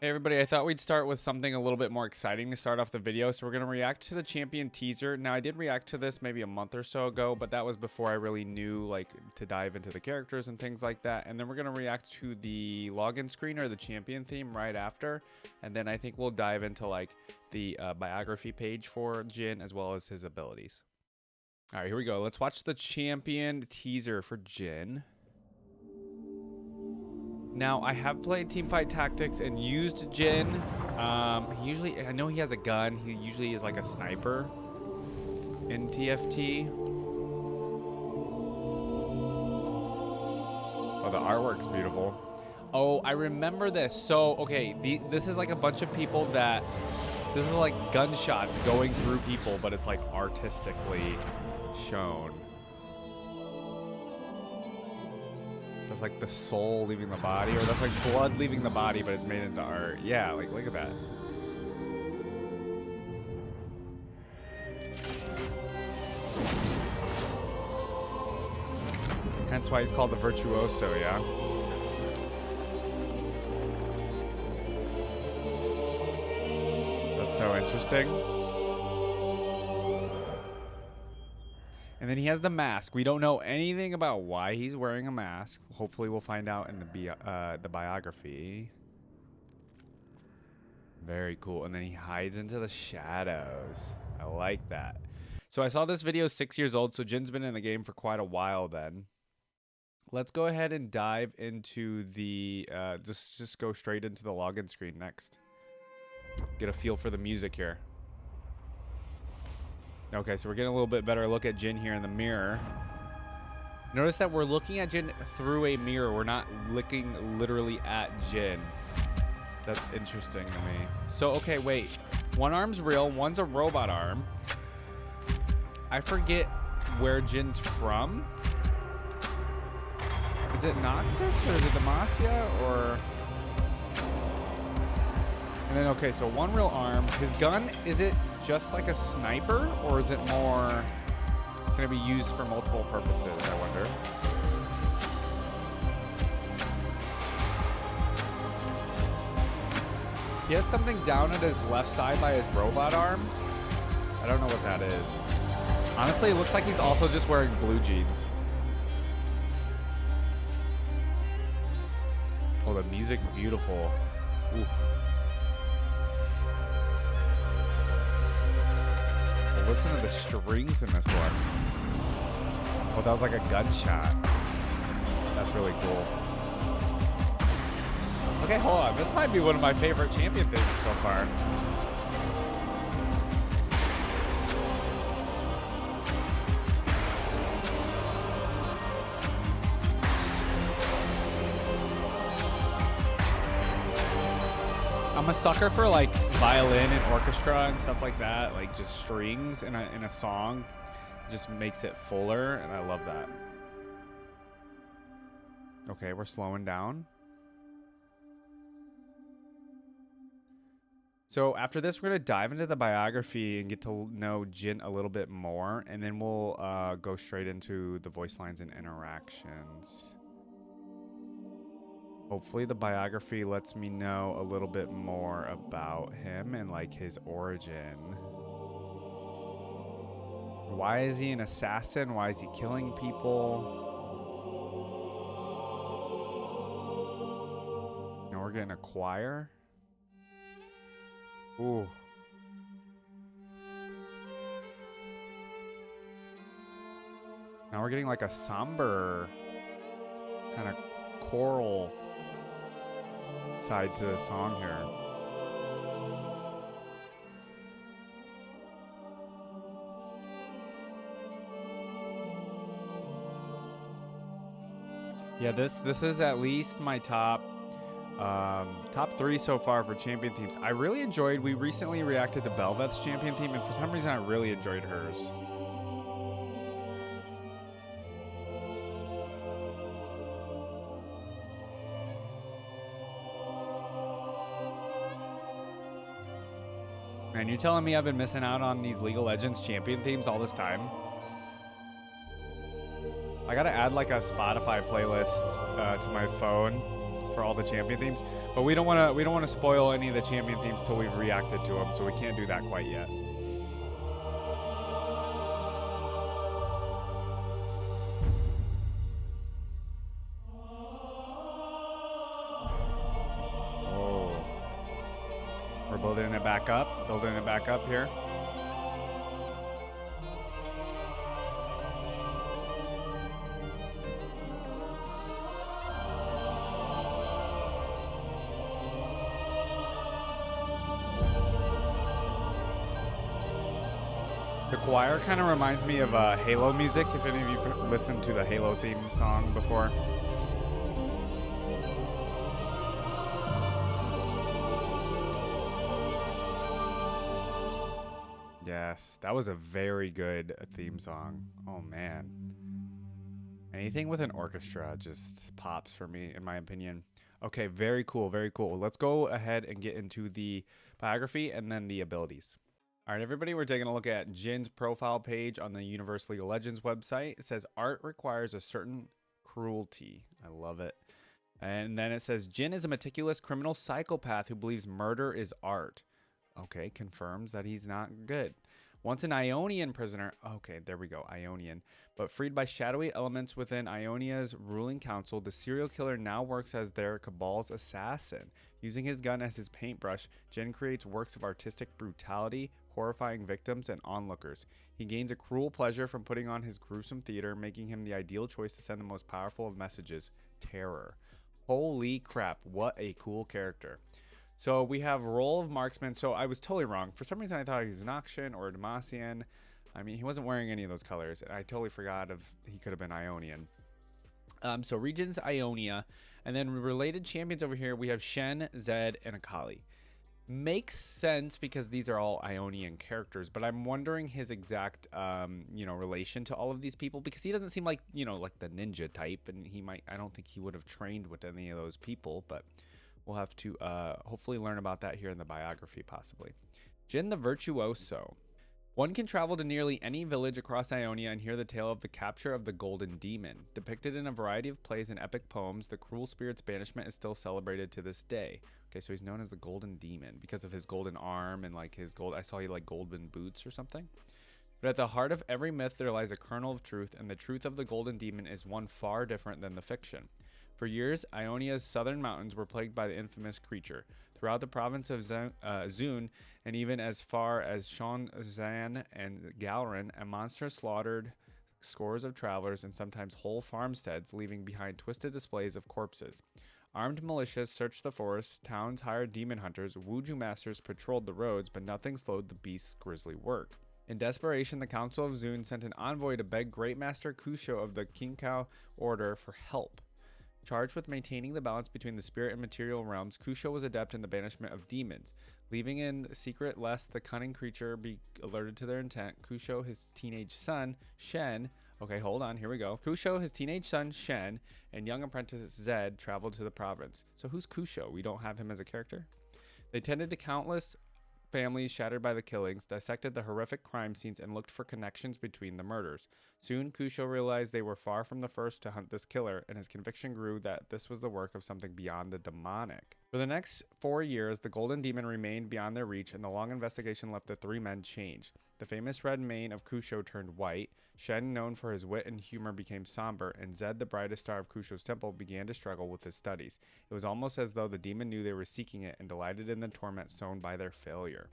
Hey everybody, I thought we'd start with something a little bit more exciting to start off the video. So we're going to react to the champion teaser. Now I did react to this maybe a month or so ago, but that was before I really knew like to dive into the characters and things like that. And then we're going to react to the login screen or the champion theme right after. And then I think we'll dive into like the biography page for Jhin as well as his abilities. All right, here we go. Let's watch the champion teaser for Jhin. Now, I have played Teamfight Tactics and used Jhin. I know he has a gun. He usually is like a sniper in TFT. Oh, the artwork's beautiful. Oh, I remember this. So, okay, this is like a bunch of people this is like gunshots going through people, but it's like artistically shown. That's like the soul leaving the body, or that's like blood leaving the body, but it's made into art. Yeah, like look at that. Hence why he's called the virtuoso, yeah. That's so interesting. And then he has the mask. We don't know anything about why he's wearing a mask. Hopefully we'll find out in the biography. Very cool. And then he hides into the shadows. I like that. So I saw this video 6 years old, so Jin's been in the game for quite a while then. Let's go ahead and dive into the, just go straight into the login screen next. Get a feel for the music here. Okay, so we're getting a little bit better look at Jhin here in the mirror. Notice that we're looking at Jhin through a mirror. We're not looking literally at Jhin. That's interesting to me. So, okay, wait. One arm's real. One's a robot arm. I forget where Jin's from. Is it Noxus or is it Demacia or... And then, okay, so one real arm. His gun, is it just like a sniper, or is it more going to be used for multiple purposes, I wonder? He has something down at his left side by his robot arm. I don't know what that is. Honestly, it looks like he's also just wearing blue jeans. Oh, the music's beautiful. Oof. Listen to the strings in this one. Oh, that was like a gunshot. That's really cool. Okay, hold on. This might be one of my favorite champion things so far. I'm a sucker for like violin and orchestra and stuff like that, like just strings in a song just makes it fuller, and I love that. Okay, we're slowing down. So after this, we're going to dive into the biography and get to know Jhin a little bit more, and then we'll go straight into the voice lines and interactions. Hopefully the biography lets me know a little bit more about him and like his origin. Why is he an assassin? Why is he killing people? Now we're getting a choir. Ooh. Now we're getting like a somber kind of choral side to the song here. Yeah, this is at least my top 3 so far for champion themes. I really enjoyed. We recently reacted to Belveth's champion theme, and for some reason I really enjoyed hers. Man, you're telling me I've been missing out on these League of Legends champion themes all this time? I gotta add like a Spotify playlist to my phone for all the champion themes, but we don't want to spoil any of the champion themes till we've reacted to them, so we can't do that quite yet. Oh, we're building it back up here. The choir kind of reminds me of Halo music, if any of you listened to the Halo theme song before. Yes, that was a very good theme song. Oh man. Anything with an orchestra just pops for me, in my opinion. Okay, very cool, very cool. Let's go ahead and get into the biography and then the abilities. All right, everybody, we're taking a look at Jhin's profile page on the Universe League of Legends website. It says art requires a certain cruelty. I love it. And then it says Jhin is a meticulous criminal psychopath who believes murder is art. Okay, confirms that he's not good. Once an Ionian prisoner, okay, there we go, Ionian, but freed by shadowy elements within Ionia's ruling council, the serial killer now works as their cabal's assassin. Using his gun as his paintbrush, Jhin creates works of artistic brutality, horrifying victims and onlookers. He gains a cruel pleasure from putting on his gruesome theater, making him the ideal choice to send the most powerful of messages, terror. Holy crap, what a cool character. So we have role of marksman. So I was totally wrong. For some reason I thought he was an Akshan or a Demacian. I mean, he wasn't wearing any of those colors. I totally forgot he could have been Ionian. So regions Ionia, and then related champions over here we have Shen, Zed, and Akali. Makes sense because these are all Ionian characters, but I'm wondering his exact relation to all of these people, because he doesn't seem like, like the ninja type, and I don't think he would have trained with any of those people, but we'll have to hopefully learn about that here in the biography, possibly. Jhin the Virtuoso. One can travel to nearly any village across Ionia and hear the tale of the capture of the Golden Demon. Depicted in a variety of plays and epic poems, the cruel spirit's banishment is still celebrated to this day. Okay, so he's known as the Golden Demon because of his golden arm and like his gold. I saw he like golden boots or something. But at the heart of every myth there lies a kernel of truth, and the truth of the Golden Demon is one far different than the fiction. For years, Ionia's southern mountains were plagued by the infamous creature. Throughout the province of Zun, and even as far as Shonzan and Galrin, a monster slaughtered scores of travelers and sometimes whole farmsteads, leaving behind twisted displays of corpses. Armed militias searched the forests, towns hired demon hunters, Wuju masters patrolled the roads, but nothing slowed the beast's grisly work. In desperation, the Council of Zun sent an envoy to beg Great Master Kusho of the Kinkao Order for help. Charged with maintaining the balance between the spirit and material realms, Kusho was adept in the banishment of demons. Leaving in secret lest the cunning creature be alerted to their intent, Kusho, his teenage son, Shen, okay, hold on, here we go. Kusho, his teenage son, Shen, and young apprentice Zed traveled to the province. So who's Kusho? We don't have him as a character? They tended to countless families shattered by the killings, dissected the horrific crime scenes, and looked for connections between the murders. Soon, Kusho realized they were far from the first to hunt this killer, and his conviction grew that this was the work of something beyond the demonic. For the next 4 years, the Golden Demon remained beyond their reach, and the long investigation left the three men changed. The famous red mane of Kusho turned white, Shen, known for his wit and humor, became somber, and Zed, the brightest star of Kusho's temple, began to struggle with his studies. It was almost as though the demon knew they were seeking it and delighted in the torment sown by their failure.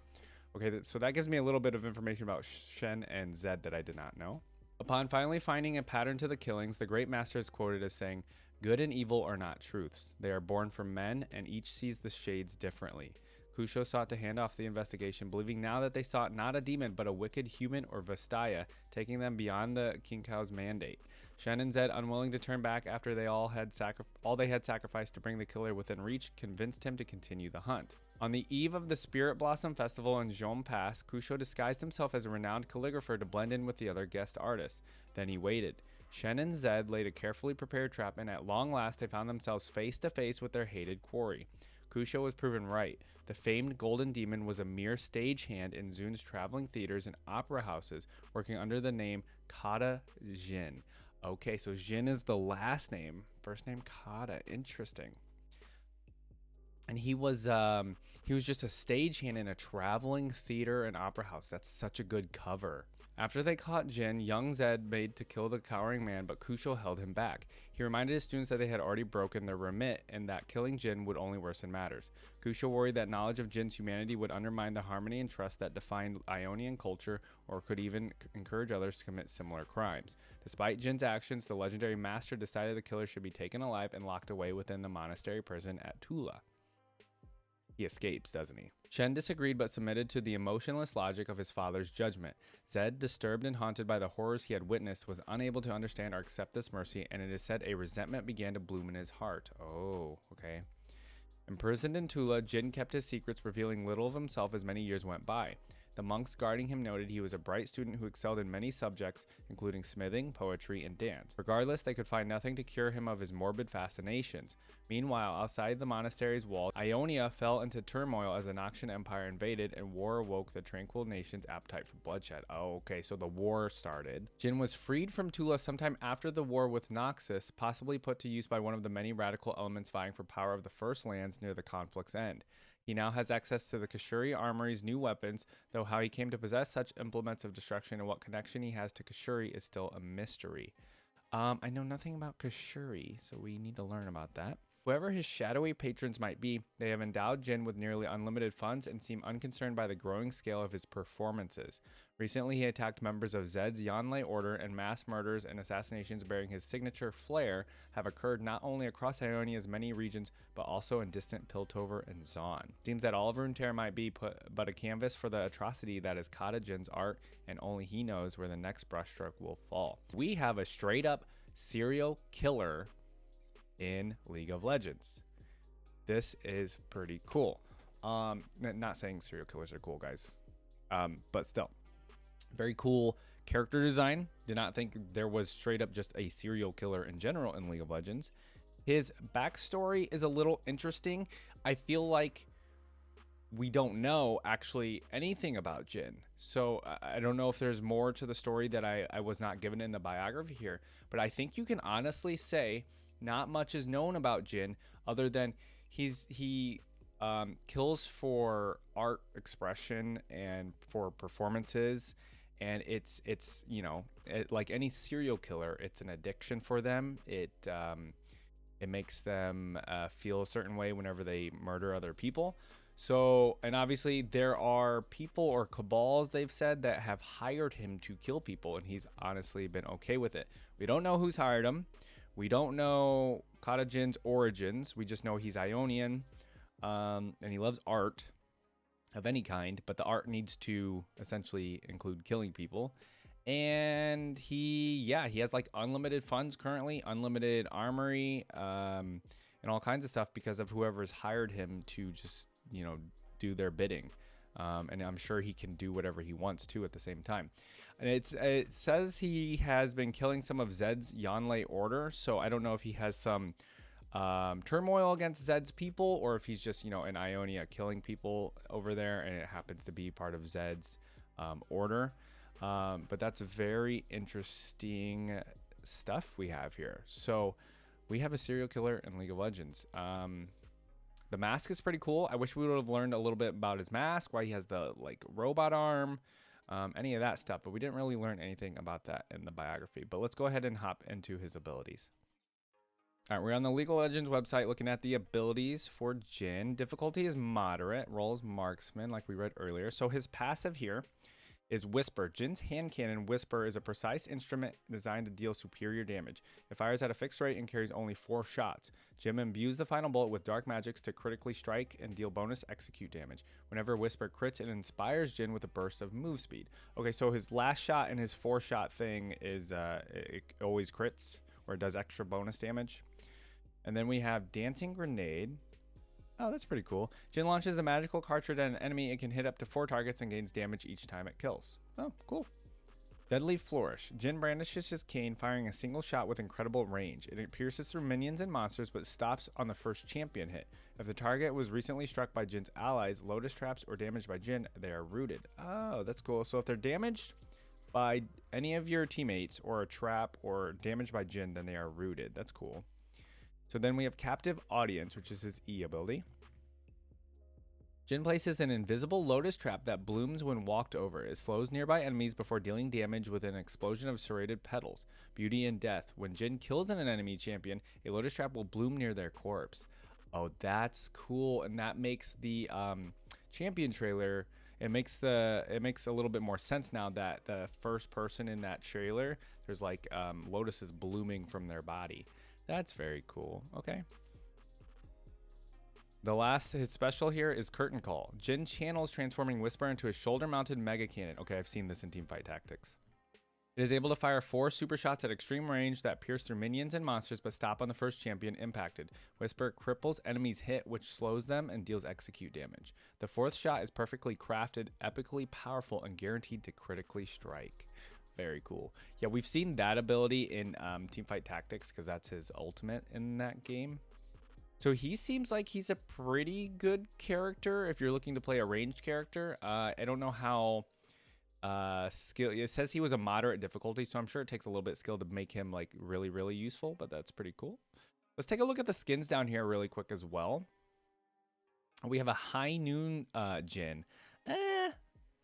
Okay, so that gives me a little bit of information about Shen and Zed that I did not know. Upon finally finding a pattern to the killings, the Great Master is quoted as saying, "Good and evil are not truths. They are born from men, and each sees the shades differently." Kusho sought to hand off the investigation, believing now that they sought not a demon, but a wicked human or Vastaya, taking them beyond the Kinkao's mandate. Shen and Zed, unwilling to turn back after they all they had sacrificed to bring the killer within reach, convinced him to continue the hunt. On the eve of the Spirit Blossom Festival in Zhom Pass, Kusho disguised himself as a renowned calligrapher to blend in with the other guest artists. Then he waited. Shen and Zed laid a carefully prepared trap, and at long last they found themselves face to face with their hated quarry. Kusho was proven right. The famed Golden Demon was a mere stagehand in Zun's traveling theaters and opera houses, working under the name Kata Jhin. Okay, so Jhin is the last name. First name Kata. Interesting. and he was just a stagehand in a traveling theater and opera house. That's such a good cover. After they caught Jhin, young Zed made to kill the cowering man, but Kushal held him back. He reminded his students that they had already broken their remit and that killing Jhin would only worsen matters. Kushal worried that knowledge of Jin's humanity would undermine the harmony and trust that defined Ionian culture, or could even encourage others to commit similar crimes. Despite Jin's actions, the legendary master decided the killer should be taken alive and locked away within the monastery prison at Tula. He escapes, doesn't he? Chen disagreed but submitted to the emotionless logic of his father's judgment. Zed, disturbed and haunted by the horrors he had witnessed, was unable to understand or accept this mercy, and it is said a resentment began to bloom in his heart. Oh, okay. Imprisoned in Tula, Jhin kept his secrets, revealing little of himself as many years went by. The monks guarding him noted he was a bright student who excelled in many subjects, including smithing, poetry, and dance. Regardless, they could find nothing to cure him of his morbid fascinations. Meanwhile, outside the monastery's walls, Ionia fell into turmoil as the Noxian Empire invaded, and war awoke the tranquil nation's appetite for bloodshed. Oh, okay, so the war started. Jhin was freed from Tula sometime after the war with Noxus, possibly put to use by one of the many radical elements vying for power of the First Lands near the conflict's end. He now has access to the Kashuri Armory's new weapons, though how he came to possess such implements of destruction and what connection he has to Kashuri is still a mystery. I know nothing about Kashuri, so we need to learn about that. Whoever his shadowy patrons might be, they have endowed Jhin with nearly unlimited funds and seem unconcerned by the growing scale of his performances. Recently, he attacked members of Zed's Yanlei Order, and mass murders and assassinations bearing his signature flair have occurred not only across Ionia's many regions, but also in distant Piltover and Zaun. Seems that all of Runeterra might be but a canvas for the atrocity that is Kata Jin's art, and only he knows where the next brushstroke will fall. We have a straight-up serial killer in League of Legends. This is pretty cool. Not saying serial killers are cool, guys, but still very cool character design. Did not think there was straight up just a serial killer in general in League of Legends. His backstory is a little interesting. I feel like we don't know actually anything about Jhin, so I don't know if there's more to the story that I was not given in the biography here, but I think you can honestly say not much is known about Jhin other than he kills for art expression and for performances, and it's you know, like any serial killer, it's an addiction for them. It makes them feel a certain way whenever they murder other people. So, and obviously there are people or cabals, they've said, that have hired him to kill people, and he's honestly been okay with it. We don't know who's hired him. We don't know Kata Jin's origins. We just know he's Ionian, and he loves art of any kind, but the art needs to essentially include killing people. And he has like unlimited funds currently, unlimited armory, and all kinds of stuff because of whoever's hired him to just, you know, do their bidding. And I'm sure he can do whatever he wants to at the same time. And it says he has been killing some of Zed's Yanlei Order, so I don't know if he has some turmoil against Zed's people, or if he's just, you know, in Ionia killing people over there, and it happens to be part of Zed's order. But that's very interesting stuff we have here. So we have a serial killer in League of Legends. The mask is pretty cool. I wish we would have learned a little bit about his mask, why he has the like robot arm, any of that stuff, but we didn't really learn anything about that in the biography. But let's go ahead and hop into his abilities. All right, we're on the League of Legends website looking at the abilities for Jhin. Difficulty is moderate, role is marksman, like we read earlier. So his passive here is Whisper. Jin's hand cannon Whisper is a precise instrument designed to deal superior damage. It fires at a fixed rate and carries only 4 shots. Jhin imbues the final bullet with dark magics to critically strike and deal bonus execute damage. Whenever Whisper crits, it inspires Jhin with a burst of move speed. Okay, so his last shot and his 4-shot thing is it always crits, or it does extra bonus damage. And then we have Dancing Grenade. Oh, that's pretty cool. Jhin launches a magical cartridge at an enemy. It can hit up to 4 targets and gains damage each time it kills. Oh, cool. Deadly Flourish. Jhin brandishes his cane, firing a single shot with incredible range. It pierces through minions and monsters, but stops on the first champion hit. If the target was recently struck by Jin's allies, Lotus Traps, or damaged by Jhin, they are rooted. Oh, that's cool. So if they're damaged by any of your teammates, or a trap, or damaged by Jhin, then they are rooted. That's cool. So then we have Captive Audience, which is his E ability. Jhin places an invisible lotus trap that blooms when walked over. It slows nearby enemies before dealing damage with an explosion of serrated petals. Beauty and death. When Jhin kills an enemy champion, a lotus trap will bloom near their corpse. Oh, that's cool, and that makes the champion trailer. It makes a little bit more sense now that the first person in that trailer, there's like lotuses blooming from their body. That's very cool. Okay. The last, his special here is Curtain Call. Jhin channels transforming Whisper into a shoulder-mounted mega cannon. Okay, I've seen this in Teamfight Tactics. It is able to fire 4 super shots at extreme range that pierce through minions and monsters but stop on the first champion impacted. Whisper cripples enemies hit, which slows them and deals execute damage. The 4th shot is perfectly crafted, epically powerful, and guaranteed to critically strike. Very cool. Yeah, we've seen that ability in Teamfight Tactics because that's his ultimate in that game. So he seems like he's a pretty good character if you're looking to play a ranged character. I don't know how skill. It says he was a moderate difficulty, so I'm sure it takes a little bit of skill to make him like really, really useful, but that's pretty cool. Let's take a look at the skins down here really quick as well. We have a High Noon Jhin.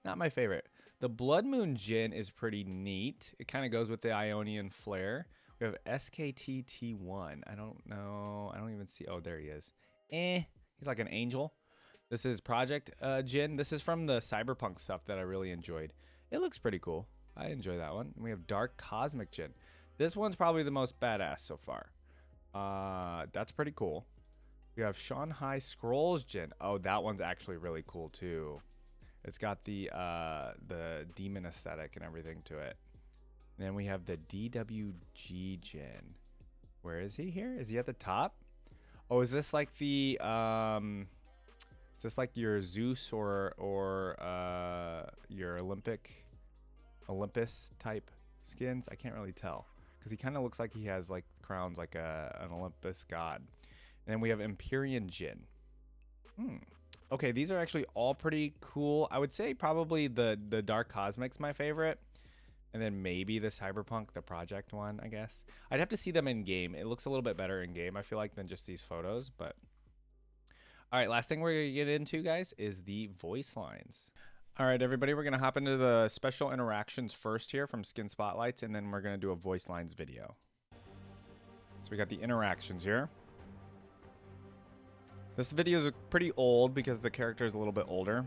Not my favorite. The Blood Moon Jhin is pretty neat. It kind of goes with the Ionian Flare. We have SKTT1. I don't know. I don't even see. Oh, there he is. He's like an angel. This is Project Jhin. This is from the Cyberpunk stuff that I really enjoyed. It looks pretty cool. I enjoy that one. And we have Dark Cosmic Jhin. This one's probably the most badass so far. That's pretty cool. We have Shanghai Scrolls Jhin. Oh, that one's actually really cool too. It's got the demon aesthetic and everything to it. And then we have the DWG Jhin. Where is he here? Is he at the top? Oh, is this like the is this like your Zeus or your Olympus type skins? I can't really tell because he kind of looks like he has like crowns like an Olympus god. And then we have Empyrean Jhin. Okay, these are actually all pretty cool. I would say probably the Dark Cosmic's my favorite. And then maybe the Cyberpunk, the Project one, I guess. I'd have to see them in game. It looks a little bit better in game, I feel like, than just these photos. But all right, last thing we're going to get into, guys, is the voice lines. All right, everybody, we're going to hop into the special interactions first here from Skin Spotlights, and then we're going to do a voice lines video. So we got the interactions here. This video is pretty old because the character is a little bit older.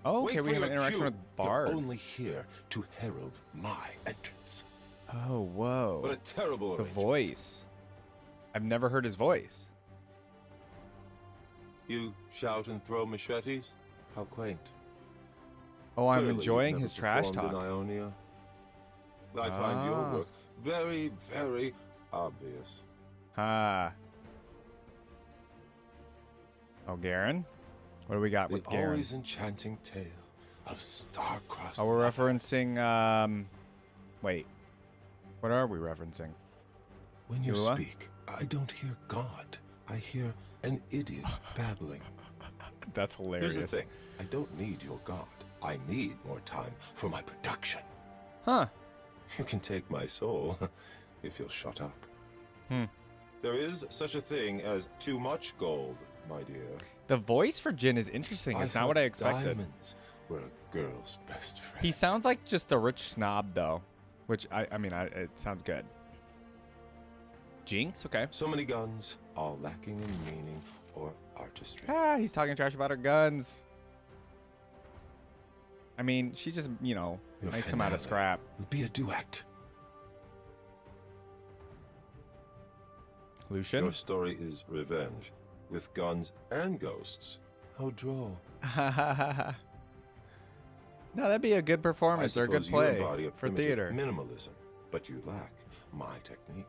Oh, okay, we have an interaction with Bard. You're only here to herald my entrance. Oh, whoa. What a terrible The voice. I've never heard his voice. You shout and throw machetes? How quaint. Oh, I'm Clearly, enjoying you've his never trash performed talk. in Ionia. I find your work very, very obvious. Oh, Garen? What do we got with The Garen? always enchanting tale of star-crossed Oh, we're lovers. referencing, wait. What are we referencing? When you Yula? speak, I don't hear God. I hear an idiot babbling. That's hilarious. Here's the thing. I don't need your God. I need more time for my production. Huh. You can take my soul if you'll shut up. Hmm. There is such a thing as too much gold, my dear. The voice for Jhin is interesting. It's not what I expected. Diamonds were a girl's best friend. He sounds like just a rich snob, though, which I mean, it sounds good. Jinx, okay. So many guns, all lacking in meaning or artistry. He's talking trash about her guns. I mean, she just, you know, Your makes him out of finale scrap. will be a duet. Lucian? Your story is revenge, with guns and ghosts. How droll. No, that'd be a good performance or a good suppose you play embody a for primitive theater. minimalism, but you lack my technique.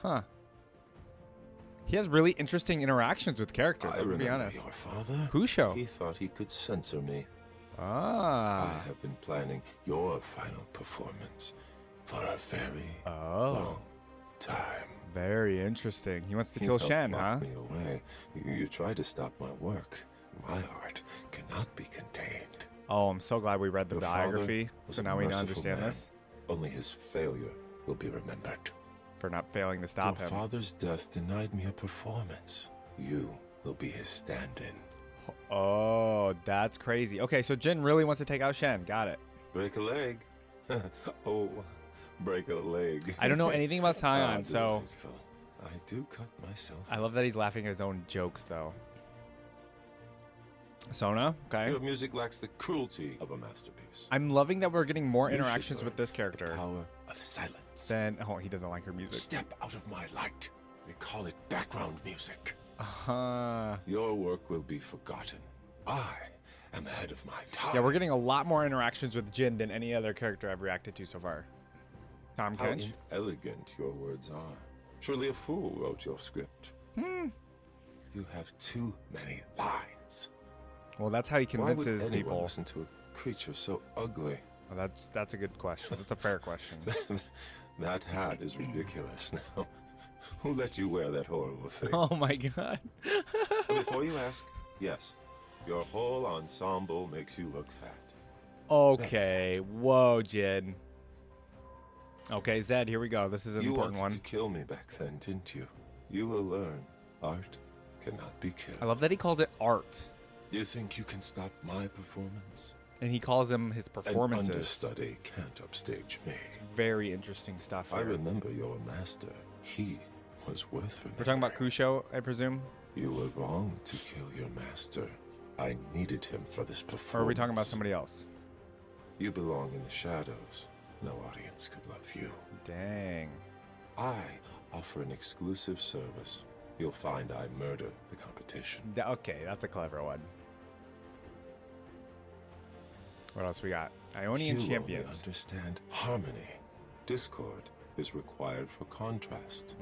Huh. He has really interesting interactions with characters, I I'm gonna be remember honest. your father. Kusho. He thought he could censor me. Ah. I have been planning your final performance for a very Oh. long time. Very interesting. He wants to You kill helped Shen, lock huh? me away. You tried to stop my work. My heart cannot be contained. Oh, I'm so glad we read the Your father biography, was so a now we merciful understand man. this. Only his failure will be remembered. For not failing to stop Your him. father's death denied me a performance. You will be his stand-in. Oh, that's crazy. Okay, so Jhin really wants to take out Shen. Got it. Break a leg. Oh, break a leg. I don't know anything about Sion, so Delightful. I do cut myself. I love that he's laughing at his own jokes, though. Sona, okay. Your music lacks the cruelty of a masterpiece. I'm loving that we're getting more You should interactions with learn this the character. power of silence. Then, oh, he doesn't like her music. Step out of my light. They call it background music. Uh-huh. Your work will be forgotten. I am ahead of my time. Yeah, we're getting a lot more interactions with Jhin than any other character I've reacted to so far. Tom How Kench? inelegant your words are. Surely a fool wrote your script. You have too many lines. Well, that's how he Why would convinces anyone people. listen to a creature so ugly? Well, that's a good question. That's a fair question. That hat is ridiculous. Now, who let you wear that horrible thing? Oh my god. Before you ask, yes, your whole ensemble makes you look fat. Okay. Whoa, Jhin. Okay, Zed, here we go. This is an You important wanted one. to kill me back then, didn't you? You will learn. Art cannot be killed. I love that he calls it art. You think you can stop my performance? And he calls them his An performances. understudy can't upstage me. Very interesting stuff I here. remember your master. He was worth remembering. We're talking about Kusho, I presume? You were wrong to kill your master. I needed him for this performance. Or are we talking about somebody else? You belong in the shadows. No audience could love you. Dang. I offer an exclusive service. You'll find I murder the competition. Okay, that's a clever one. What else we got? Ionian You only champions. understand harmony. Discord is required for contrast.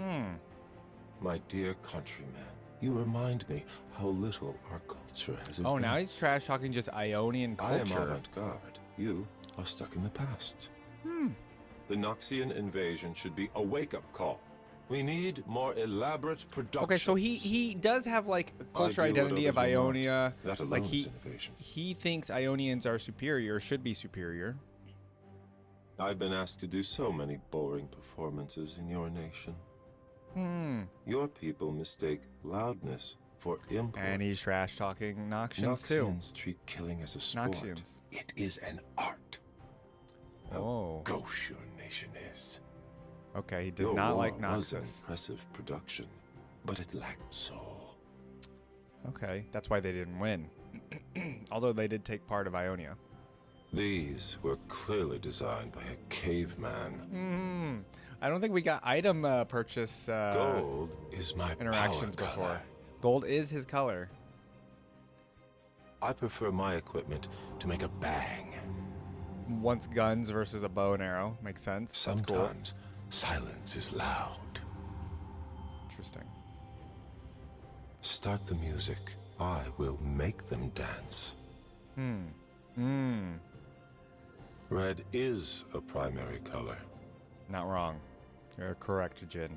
My dear countrymen, you remind me how little our culture has advanced. Oh, now he's trash talking just Ionian I am culture. avant-garde. You are stuck in the past. The Noxian invasion should be a wake-up call. We need more elaborate production. Okay, so he does have like a culture I do what identity of others will not. Ionia. That alone Like is innovation. he thinks Ionians are superior, should be superior. I've been asked to do so many boring performances in your nation. Your people mistake loudness for input. And he's trash talking Noxians too. Noxians treat killing as a sport. Noxians. It is an art. How Oh. gauche your nation is. Okay, he does Your not war like was an Noxus. impressive production, but it lacked soul. Okay, that's why they didn't win. Although they did take part of Ionia. These were clearly designed by a caveman. I don't think we got item purchase Gold is my interactions power before. color. Gold is his color. I prefer my equipment to make a bang. Once guns versus a bow and arrow. Makes sense. That's cool. Sometimes silence is loud. Interesting. Start the music. I will make them dance. Red is a primary color. Not wrong. You're correct, Jhin.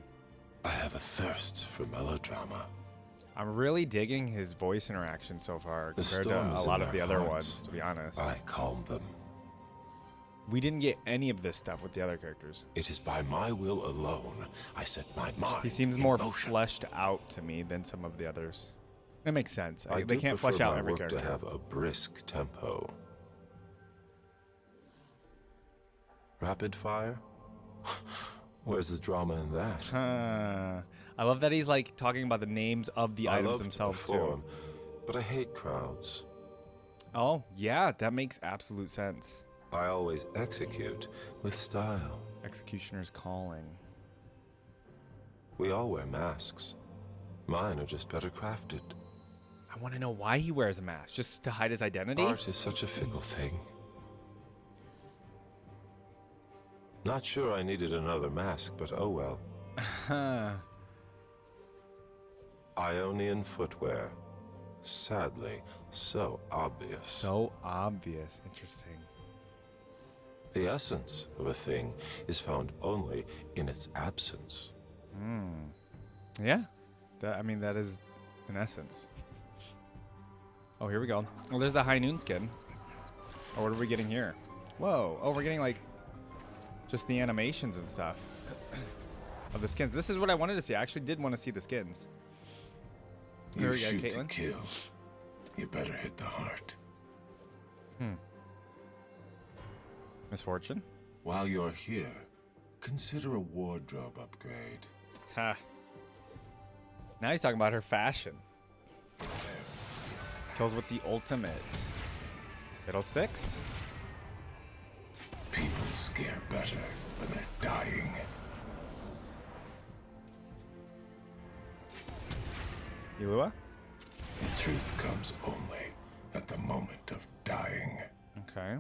I have a thirst for melodrama. I'm really digging his voice interaction so far The compared to storm is a in lot of the their other hearts. ones, to be honest. I calm them. We didn't get any of this stuff with the other characters. It is by my will alone I set my mind He seems in more motion. fleshed out to me than some of the others. That makes sense. I They do can't prefer flesh out my every work character. to have a brisk tempo. Rapid fire? Where's the drama in that? I love that he's like talking about the names of the I items love themselves to perform, but I hate crowds. too. Oh, yeah, that makes absolute sense. I always execute with style. Executioner's calling. We all wear masks. Mine are just better crafted. I want to know why he wears a mask, just to hide his identity? Art is such a fickle thing. Not sure I needed another mask, but oh well. Ionian footwear. Sadly, so obvious. So obvious. Interesting. The essence of a thing is found only in its absence. Yeah. I mean, that is in essence. Oh, here we go. Well, there's the High Noon skin. Oh, what are we getting here? Whoa. Oh, we're getting like just the animations and stuff of the skins. This is what I wanted to see. I actually did want to see the skins. Here You we go, shoot to Caitlin. kill. you better hit the heart. Misfortune? While you're here, consider a wardrobe upgrade. Ha. Now he's talking about her fashion. Kills with the ultimate. Fiddlesticks? People scare better when they're dying. Ilua? The truth comes only at the moment of dying. Okay.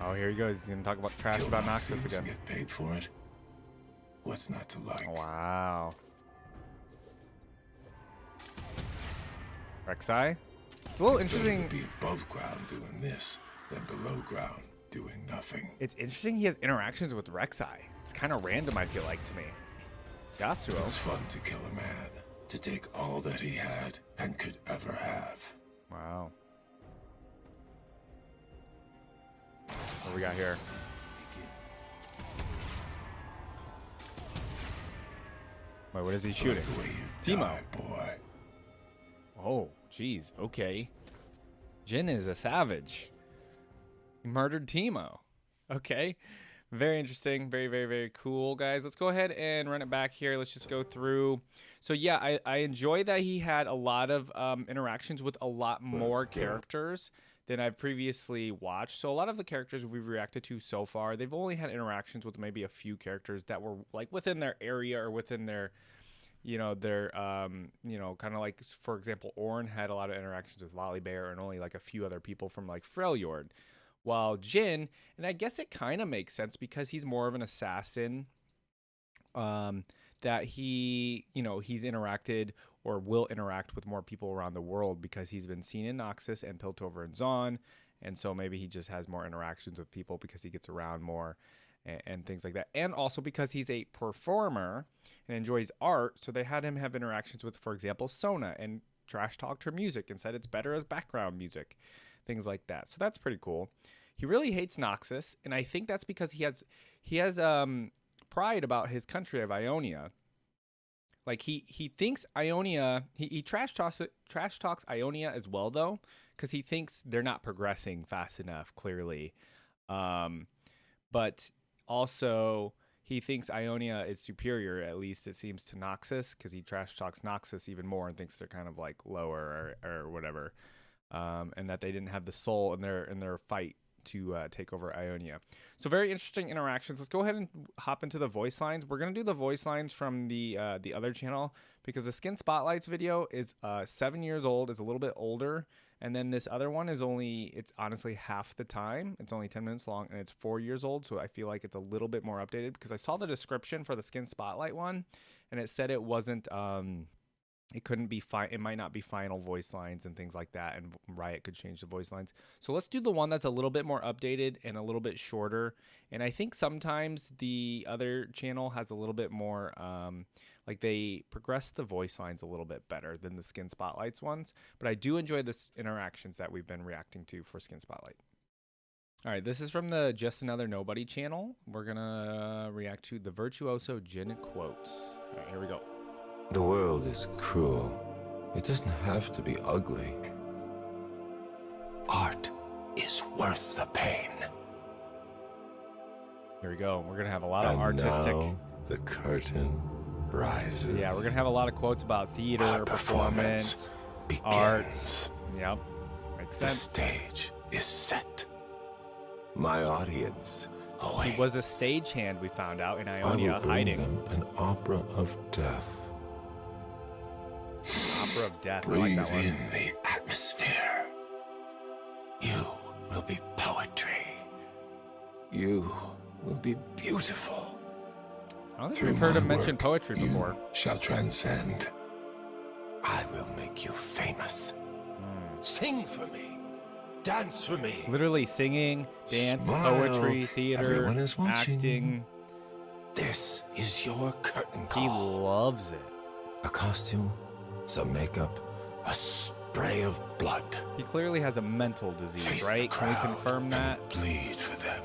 Oh, here he goes. He's gonna talk about trash Kill about Noxus Noxus again. and get paid for it. What's not to like? Wow. Rek'Sai? It's a little It's better interesting. to be above ground doing this than below ground doing nothing. It's interesting he has interactions with Rek'Sai. It's kind of random, I feel like, to me. Yasuo. It's fun to kill a man, to take all that he had and could ever have. Wow. What do we got here? Wait, what is he shooting? Like the way you Teemo. die, boy. Oh, jeez. Okay. Jhin is a savage. He murdered Teemo. Okay. Very interesting. Very, very, very cool, guys. Let's go ahead and run it back here. Let's just go through. So, yeah, I enjoy that he had a lot of interactions with a lot more characters than I've previously watched. So a lot of the characters we've reacted to so far, they've only had interactions with maybe a few characters that were like within their area or within their, you know, kind of like, for example, Ornn had a lot of interactions with Volibear and only like a few other people from like Freljord. While Jhin, and I guess it kind of makes sense because he's more of an assassin, that he, you know, he's interacted or will interact with more people around the world because he's been seen in Noxus and Piltover and Zaun, and so maybe he just has more interactions with people because he gets around more and things like that. And also because he's a performer and enjoys art, so they had him have interactions with, for example, Sona and trash talked her music and said it's better as background music, things like that. So that's pretty cool. He really hates Noxus, and I think that's because he has pride about his country of Ionia. Like he thinks Ionia, he trash talks Ionia as well though, because he thinks they're not progressing fast enough, clearly. But also he thinks Ionia is superior, at least it seems, to Noxus, because he trash talks Noxus even more and thinks they're kind of like lower or whatever, and that they didn't have the soul in their fight to take over Ionia. So very interesting interactions. Let's go ahead and hop into the voice lines. We're gonna do the voice lines from the other channel because the Skin Spotlights video is 7 years old, is a little bit older, and then this other one is it's honestly half the time. It's only 10 minutes long and it's 4 years old, so I feel like it's a little bit more updated because I saw the description for the Skin Spotlight one and it said it wasn't it couldn't be it might not be final voice lines and things like that, and Riot could change the voice lines. So let's do the one that's a little bit more updated and a little bit shorter. And I think sometimes the other channel has a little bit more like they progress the voice lines a little bit better than the Skin Spotlights ones, but I do enjoy the interactions that we've been reacting to for Skin Spotlight. All right, this is from the Just Another Nobody channel. We're gonna react to the Virtuoso Jhin quotes. All right, here we go. The world is cruel. It doesn't have to be ugly. Art is worth the pain. Here we go. We're gonna have a lot of artistic. Now the curtain rises. Yeah, we're gonna have a lot of quotes about theater, Our performance, art. Yep, makes The sense. stage is set. My audience awaits. He was a stagehand, we found out, in I Ionia, will bring hiding. them an opera of death. Opera of Death. I Breathe like that one. in the atmosphere. You will be poetry. You will be beautiful. I don't think Through we've heard him my mention work, poetry you before. shall transcend. I will make you famous. Sing for me. Dance for me. Literally singing, dance, Smile. poetry, theater, Everyone is watching. acting. This is your curtain He call. loves it. A costume, some makeup, a spray of blood. He clearly has a mental disease, Face right? the Can we crowd confirm that? and bleed for them.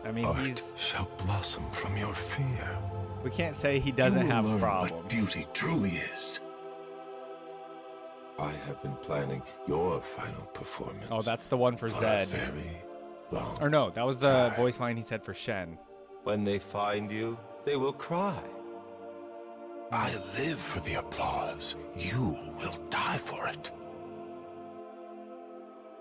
I mean, Art he's shall blossom from your fear. We can't say he doesn't have learn problems. what beauty truly is. I have been planning your final performance. Oh, that's the one for a Zed. very long Or no, that was the time. voice line he said for Shen. When they find you, they will cry. I live for the applause. You will die for it.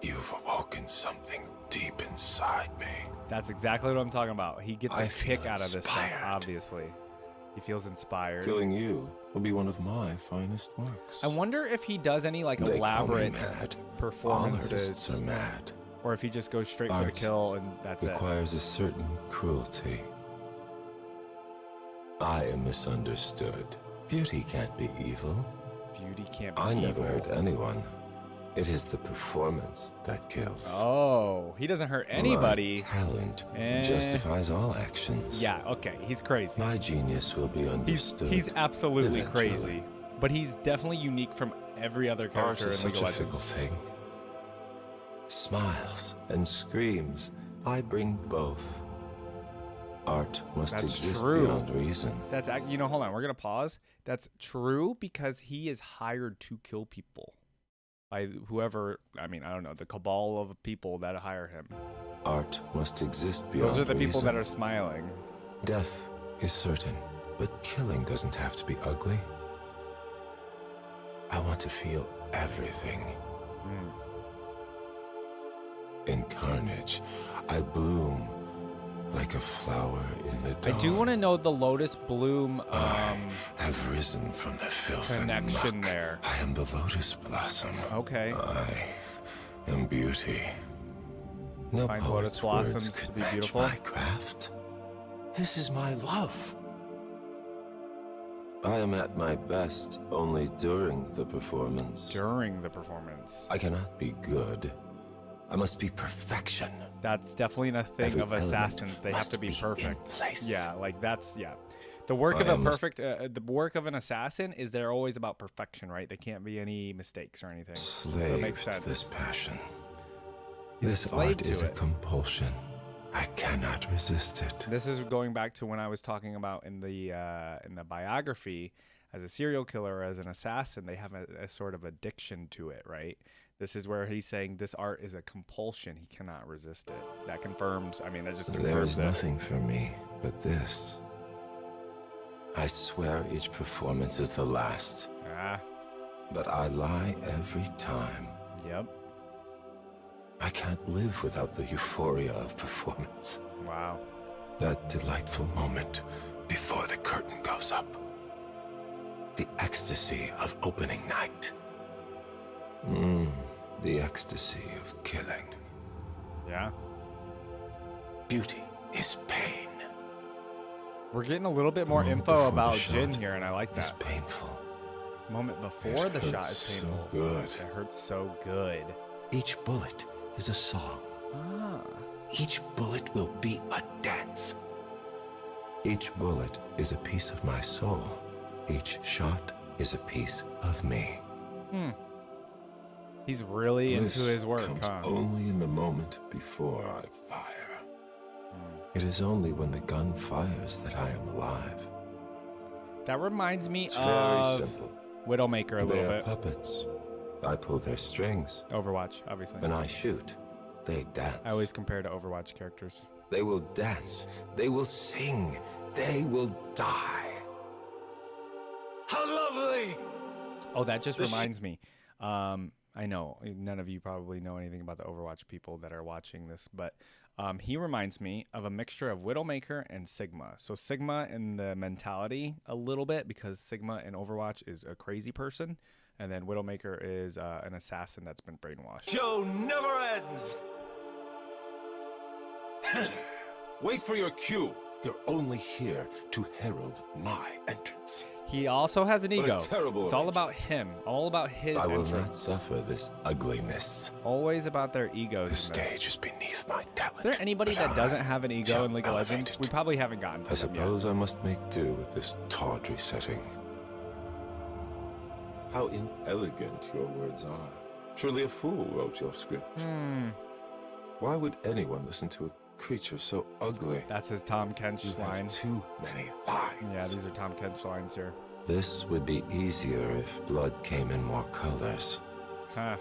You've awoken something deep inside me. That's exactly what I'm talking about. He gets a kick out of this stuff, inspired. obviously. He feels inspired. Killing you will be one of my finest works. I wonder if he does any like They call me elaborate mad. All performances, artists are mad. or if he just goes straight for the Art kill and that's it. Requires a certain cruelty. I am misunderstood. Beauty can't be evil. Beauty can't be I evil. never hurt anyone. It is the performance that kills. Oh, he doesn't hurt anybody. My talent Eh. justifies all actions. Yeah, okay, he's crazy. My genius will be understood. He's absolutely eventually. crazy, but he's definitely unique from every other Art character is in League such of a fickle Legends. thing. Smiles and screams. I bring both. Art must That's exist true. beyond reason. That's hold on, we're gonna pause. That's true because he is hired to kill people by whoever. I mean, I don't know, the cabal of people that hire him. Art must exist beyond Those are the people reason. that are smiling. Death is certain, but killing doesn't have to be ugly. I want to feel everything. In carnage, I bloom like a flower in the dawn. I do want to know the Lotus Bloom I have risen from the filth connection and muck. there. I am the lotus blossom. Okay. I am beauty. No Finds poet's lotus blossoms words to could be match beautiful. my craft. This is my love. I am at my best only during the performance. During the performance. I cannot be good. I must be perfection. That's definitely a thing Every of element assassins. They have must to be be in perfect. place. Yeah, like that's The work I of a am a- perfect, the work of an assassin is they're always about perfection, right? They can't be any mistakes or anything. So it Slave makes to sense. this passion. You're a This slave art to is a it. compulsion. I cannot resist it. This is going back to when I was talking about in the biography, as a serial killer or as an assassin, they have a sort of addiction to it, right? This is where he's saying this art is a compulsion. He cannot resist it. That confirms, I mean, that just There confirms is it. nothing for me but this. I swear each performance is the last, Ah, but I lie every time. yep. I can't live without the euphoria of performance. Wow. That delightful moment before the curtain goes up. The ecstasy of opening night. The ecstasy of killing. Yeah. Beauty is pain. We're getting a little bit more moment info before the about shot Jhin here, and I like It's that. painful. Moment before It the shot hurts is so painful. good. It hurts so good. Each bullet is a song. Ah. Each bullet will be a dance. Each bullet is a piece of my soul. Each shot is a piece of me. He's really into his work, comes huh? only in the moment before I fire. It is only when the gun fires that I am alive. That reminds me It's very of simple. Widowmaker a They little are bit. puppets. I pull their strings. Overwatch, obviously. When I shoot, they dance. I always compare to Overwatch characters. They will dance. They will sing. They will die. How lovely! Oh, that just The sh- reminds me. I know none of you probably know anything about the Overwatch people that are watching this, but he reminds me of a mixture of Widowmaker and Sigma. So Sigma in the mentality a little bit, because Sigma in Overwatch is a crazy person, and then Widowmaker is an assassin that's been brainwashed. Show never ends! Wait for your cue. You're only here to herald my entrance. He also has an What a ego. terrible It's all about him, all about his I will not entrance. suffer this ugliness. Always about their egos. The in this. stage is beneath my talent. Is there anybody but that doesn't I have an ego shall in League of elevate Legends? it. We probably haven't gotten to I them yet. suppose I must make do with this tawdry setting. How inelegant your words are. Surely a fool wrote your script. Why would anyone listen to a creature so ugly. That's his Tom Kench You line. have too many lines. Yeah, these are Tom Kench lines here. This would be easier if blood came in more colors. Huh.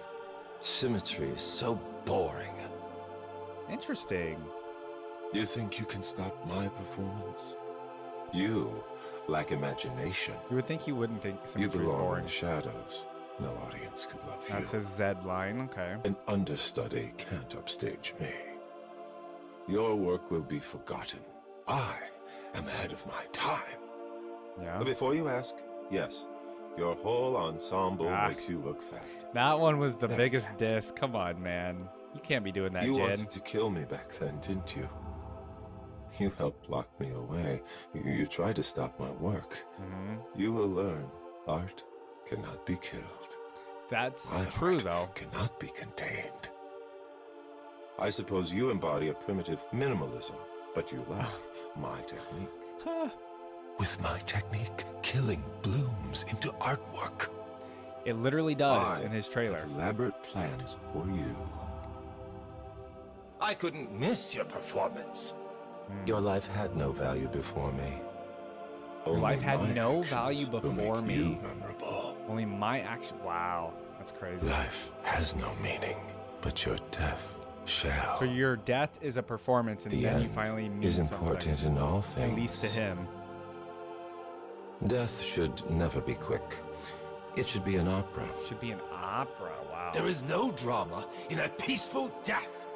Symmetry is so boring. Interesting. You think you can stop my performance? You lack imagination. You would think he wouldn't think You symmetry is belong in boring. the shadows. No audience could love you. That's his Z line. Okay. An understudy can't upstage me. Your work will be forgotten. I am ahead of my time. Yeah. But before you ask, yes, your whole ensemble Ah. makes you look fat. That one was the Very biggest fat. diss. Come on, man. You can't be doing that, You Jhin. wanted to kill me back then, didn't you? You helped lock me away. You tried to stop my work. You will learn art cannot be killed. That's My true, art though. cannot be contained. I suppose you embody a primitive minimalism, but you lack my technique. Huh. With my technique, killing blooms into artwork. It literally does I in his trailer. have elaborate plans for you. I couldn't miss your performance. Your life had no value before me. Your life had my no actions value will before make me. you memorable. Only my action. Wow. That's crazy. Life has no meaning, but your death shall. So your death is a performance, and The then you end finally meet is something. important in all things. At least to him. Death should never be quick. It should be an opera. Should be an opera. Wow. There is no drama in a peaceful death.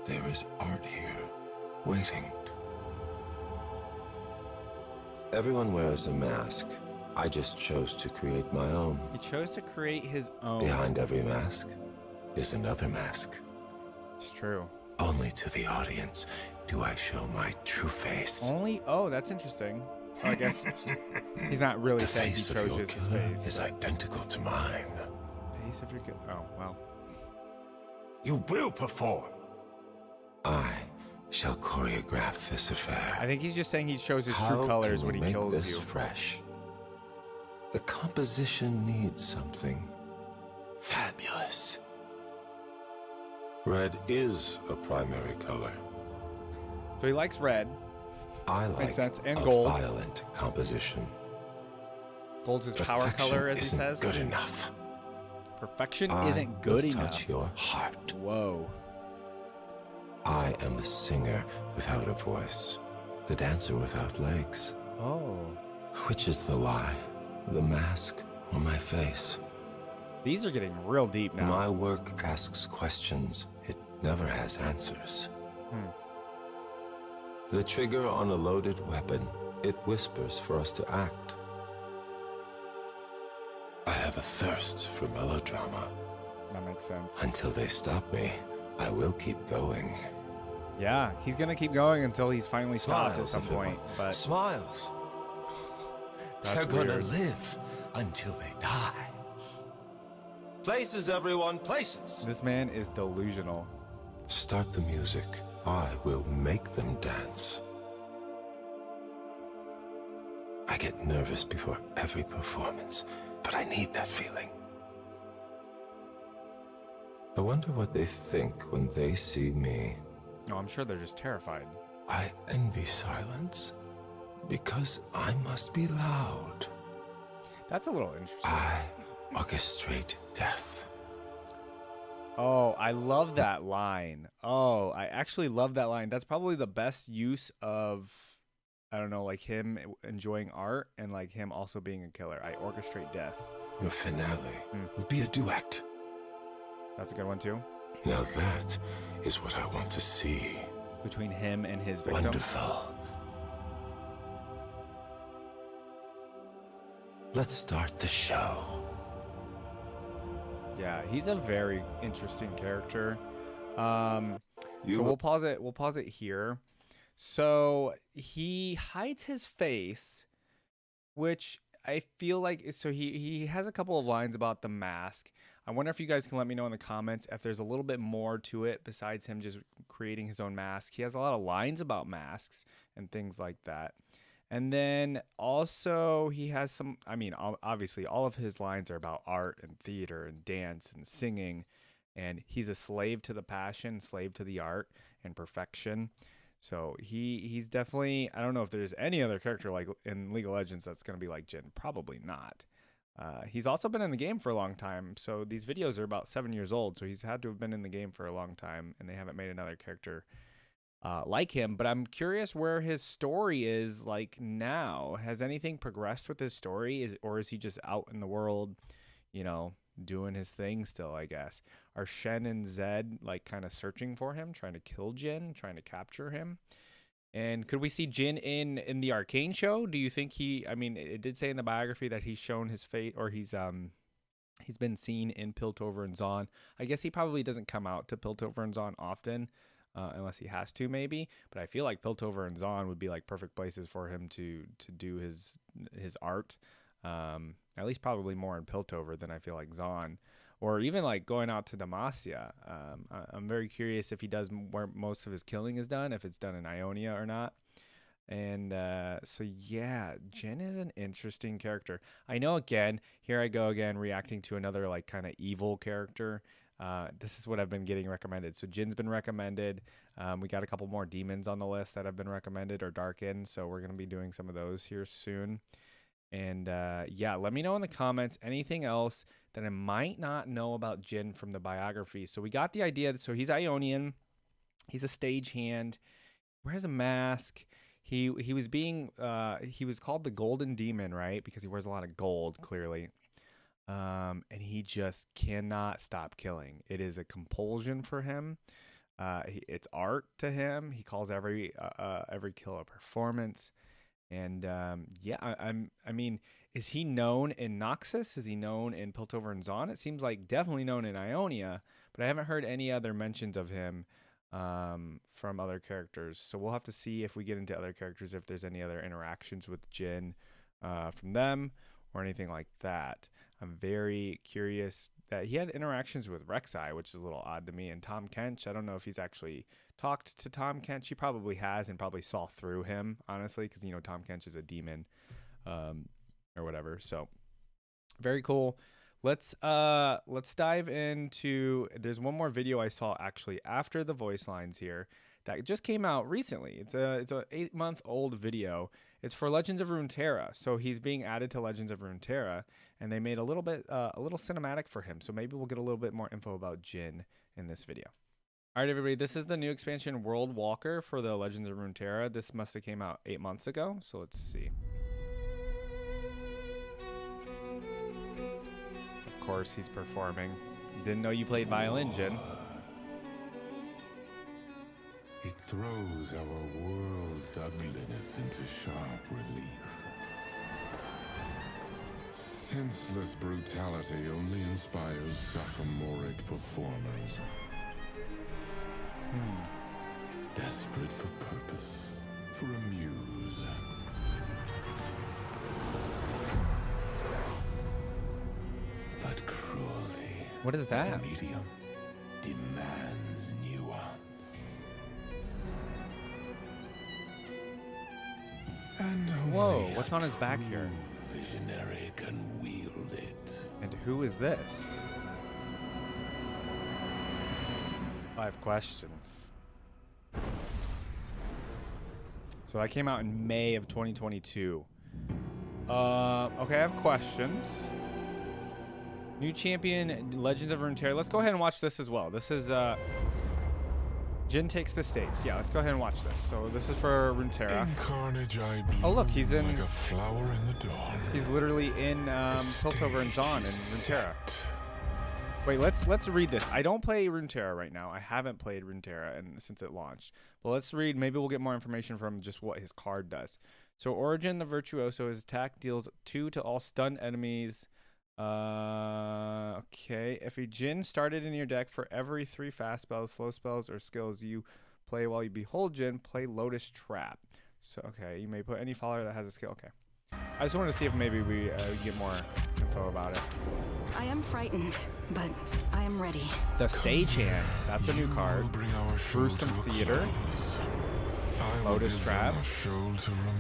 There is art here, waiting. Everyone wears a mask. I just chose to create my own. He chose to create his own. Behind every mask is another mask. It's true. Only to the audience do I show my true face. Only. Oh, that's interesting. Oh, I guess he's not really The saying he face of your chose his killer face. is identical to mine. Face of your killer. Oh, well. You will perform. I shall choreograph this affair. I think he's just saying he shows his How true colors can when we he make kills this you. fresh? The composition needs something fabulous. Red is a primary color. So he likes red. I like sense. And a gold. violent composition. Gold's his power Perfection color, as he isn't says. good enough. Perfection I isn't good will enough. touch your heart. Whoa. I am the singer without a voice, the dancer without legs. Oh. Which is the lie, the mask, or my face? These are getting real deep now. My work asks questions. It never has answers. The trigger on a loaded weapon, it whispers for us to act. I have a thirst for melodrama. That makes sense. Until they stop me, I will keep going. Yeah, he's gonna keep going until he's finally stopped at some everyone. point. But Smiles. that's They're gonna weird. live until they die. Places, everyone, places. This man is delusional. Start the music. I will make them dance. I get nervous before every performance, but I need that feeling. I wonder what they think when they see me. No, I'm sure they're just terrified. I envy silence because I must be loud. That's a little interesting. I orchestrate death. Oh, I love that line. Oh, I actually love that line. That's probably the best use of, I don't know, like him enjoying art and like him also being a killer. I orchestrate death. Your finale will be a duet. That's a good one too. Now that is what I want to see. Between him and his victim. Wonderful. Let's start the show. Yeah, he's a very interesting character. So You we'll pause it. We'll pause it here. So he hides his face, which I feel like so he has a couple of lines about the mask. I wonder if you guys can let me know in the comments if there's a little bit more to it besides him just creating his own mask. He has a lot of lines about masks and things like that. And then also he has some, I mean, obviously all of his lines are about art and theater and dance and singing. and he's a slave to the passion, slave to the art and perfection. So he's definitely, I don't know if there's any other character like in League of Legends that's going to be like Jhin. Probably not. He's also been in the game for a long time. So these videos are about 7 years old. So he's had to have been in the game for a long time, and they haven't made another character like him. But I'm curious where his story is like now. Has anything progressed with his story? Or is he just out in the world, you know, doing his thing still, I guess? Are Shen and Zed like kind of searching for him, trying to kill Jhin, trying to capture him? And could we see Jhin in the Arcane show? Do you think I mean, it did say in the biography that he's shown his fate, or he's been seen in Piltover and Zaun. I guess he probably doesn't come out to Piltover and Zaun often, unless he has to maybe. But I feel like Piltover and Zaun would be like perfect places for him to do his art. At least probably more in Piltover than I feel like Zaun. Or even like going out to Demacia. I'm very curious if he does where most of his killing is done, if it's done in Ionia or not. And so, yeah, Jhin is an interesting character. I know, again, here I go again, reacting to another like kind of evil character. This is what I've been getting recommended. So Jin's been recommended. We got a couple more demons on the list that have been recommended or darkened. So we're going to be doing some of those here soon. And yeah, let me know in the comments anything else that I might not know about Jhin from the biography. So we got the idea. So he's Ionian. He's a stagehand. Wears a mask. He was called the Golden Demon, right? Because he wears a lot of gold, clearly. And he just cannot stop killing. It is a compulsion for him. It's art to him. He calls every kill a performance. And yeah, I mean, is he known in Noxus? Is he known in Piltover and Zaun? It seems like definitely known in Ionia, but I haven't heard any other mentions of him from other characters. So we'll have to see if we get into other characters, if there's any other interactions with Jhin from them or anything like that. I'm very curious that he had interactions with Rek'Sai, which is a little odd to me, and Tom Kench. I don't know if he's actually talked to Tom Kench. He probably has and probably saw through him, honestly, because, you know, Tom Kench is a demon or whatever. So very cool. Let's dive into, there's one more video I saw actually after the Voicelines here that just came out recently. It's a 8-month-old video. It's for Legends of Runeterra. So he's being added to Legends of Runeterra, and they made a little cinematic for him. So maybe we'll get a little bit more info about Jhin in this video. All right, everybody, this is the new expansion World Walker for the Legends of Runeterra. This must have came out 8 months ago. So let's see. Of course, he's performing. Didn't know you played violin, Jhin. It throws our world's ugliness into sharp relief. Senseless brutality only inspires sophomoric performers. Desperate for purpose, for a muse. But cruelty, What is that? as a medium, demands nuance. And Whoa, only what's a on his back true here? Visionary can wield it. And who is this? I have questions. So that came out in May of 2022. Okay, I have questions. New champion, Legends of Runeterra. Let's go ahead and watch this as well. This is Jhin takes the stage. Yeah, let's go ahead and watch this. So this is for Runeterra. In carnage I bloom, Oh look, he's in. like a flower in the dawn. He's literally in Piltover and Zaun in Runeterra. Wait, let's read this. I don't play Runeterra right now. I haven't played Runeterra since it launched. But let's read. Maybe we'll get more information from just what his card does. So Origin the Virtuoso, his attack deals 2 to all stunned enemies. Okay. If a Jhin started in your deck for every 3 fast spells, slow spells, or skills you play while you behold Jhin, play Lotus Trap. So okay, you may put any follower that has a skill. Okay. I just wanted to see if maybe we get more info about it. I am frightened, but I am ready. The Stagehand. That's a new card. Gruesome Theater. Lotus Trap.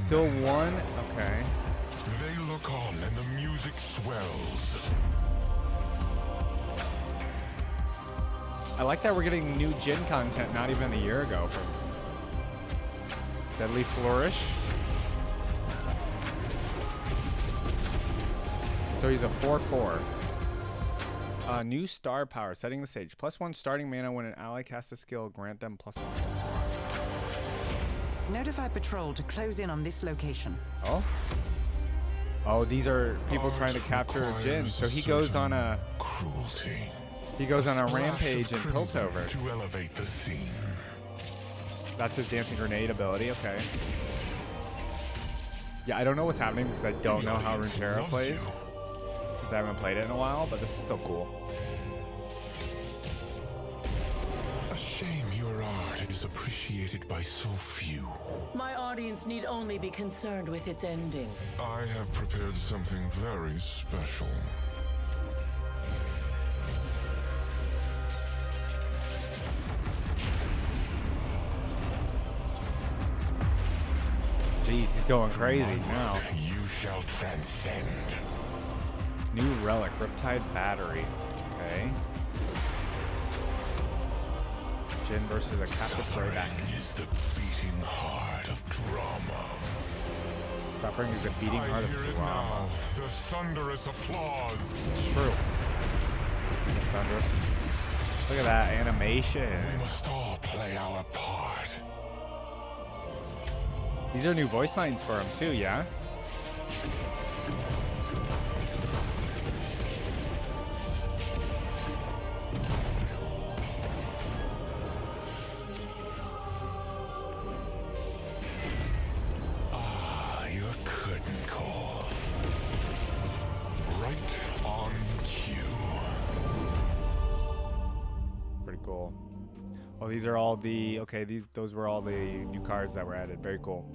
Till 1. Okay. They look on and the music swells. I like that we're getting new Jhin content not even a year ago from Deadly Flourish. So he's a 4/4. New star power, setting the stage. +1 starting mana when an ally casts a skill, grant them +1/+1. Notify patrol to close in on this location. Oh? Oh, these are people trying to capture Jhin. So he goes on a cruelty. He goes on a rampage in Piltover. To elevate the scene. That's his dancing grenade ability. Okay. Yeah, I don't know what's happening because I don't know how Runeterra plays. Because I haven't played it in a while, but this is still cool. A shame your art is appreciated by so few. My audience need only be concerned with its ending. I have prepared something very special. Jeez, he's going crazy now. You shall transcend. New relic, Riptide Battery. Okay. Jhin versus a captive throwback. Is the beating heart of drama. Suffering is the beating heart of drama. The thunderous applause. It's true. Thunderous. Look at that animation. We must all play our part. These are new voice lines for him too, yeah? Your curtain call. Right on cue. Pretty cool. Oh, these are all the those were all the new cards that were added. Very cool.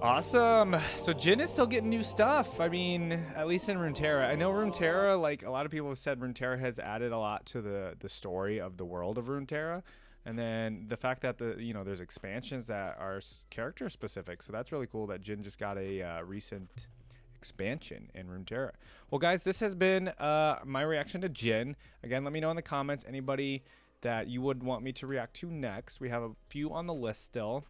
Awesome. So Jhin is still getting new stuff. I mean, at least in Runeterra. I know Runeterra, like a lot of people have said, Runeterra has added a lot to the story of the world of Runeterra. And then the fact that there's expansions that are character specific. So that's really cool that Jhin just got a recent expansion in Runeterra. Well, guys, this has been my reaction to Jhin. Again, let me know in the comments anybody that you would want me to react to next. We have a few on the list still.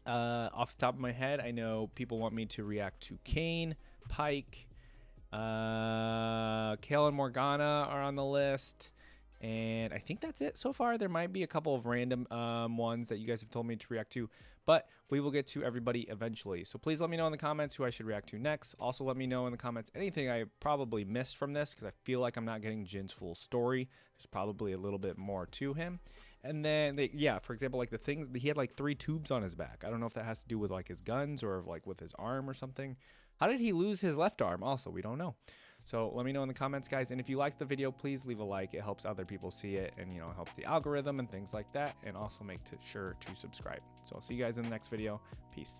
Off the top of my head, I know people want me to react to Kayn, Pyke, Kayle and Morgana are on the list, and I think that's it so far. There might be a couple of random ones that you guys have told me to react to, but we will get to everybody eventually. So please let me know in the comments who I should react to next. Also, let me know in the comments anything I probably missed from this, because I feel like I'm not getting Jin's full story. There's probably a little bit more to him. And then, for example, like the things, he had like 3 tubes on his back. I don't know if that has to do with like his guns or like with his arm or something. How did he lose his left arm? Also, we don't know. So let me know in the comments, guys. And if you like the video, please leave a like. It helps other people see it, and it helps the algorithm and things like that. And also make sure to subscribe. So I'll see you guys in the next video. Peace.